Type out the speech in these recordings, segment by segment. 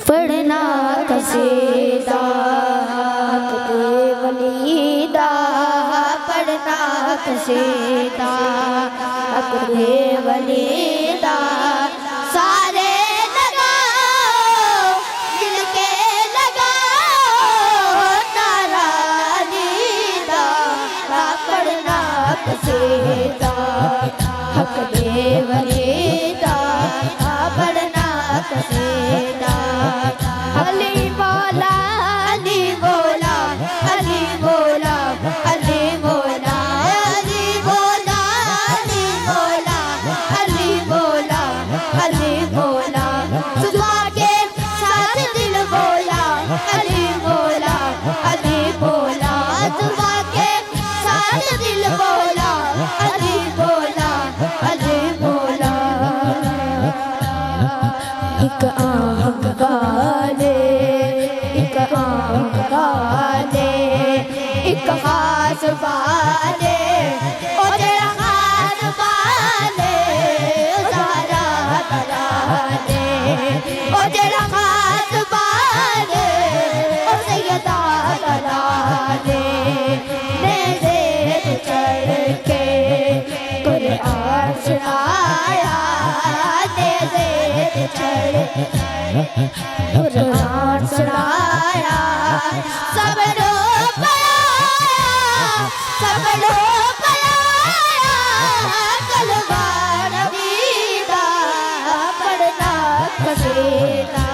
पढ़ना कसीदा वलीदा पढ़ना कसीदा अकबे वलीदा सारे लगाओ दिल के लगाओ तारा दीदा पढ़ना कसीदा अकबे वलीदा पढ़ना कसीदा अली मौला अली मौला अली मौला अली मौला अली मौला अली मौला अली मौला अली मौला सुबह के साथ दिल बोला अली मौला अली मौला सुबह के साथ दिल बोला अली मौला अली मौला एक आँख वाले एक आँख वाले एक हाथ वाले ओ तेरा हाथ वाले सारा तराने ओ तेरा हाथ वाले ओ सैयदा तराने मेरे चढ़ के कुरान सुनाया कुरान सुनाया सब लोग पढ़ाया सब लोग पढ़ाया कलमा नबीदा पढ़ना कसीदा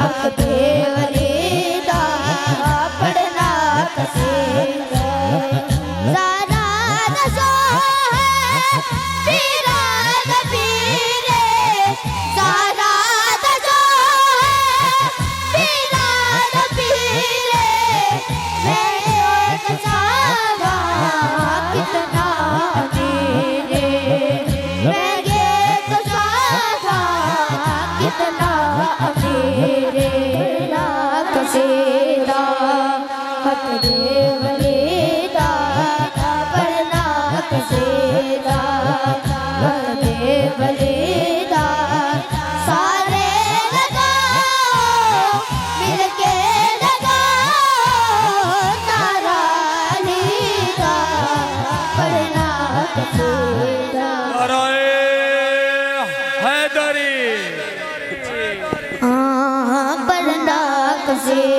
अकबे वलीदा पढ़ना कसीदा ज़रा नज़ो है पीरा नबीरे ज़रा नज़ो है पीरा नबीरे मैं और नज़ावा कितना अमीरे मैं ये नज़ावा कितना अमीरे ना कसीदा अकबे वलीदा पढ़ना कसीदा अकबे वलीदा सारे लगाओ मिलके लगाओ तारा लीदा पढ़ना कसीदा हैदरी पढ़ना कसीदा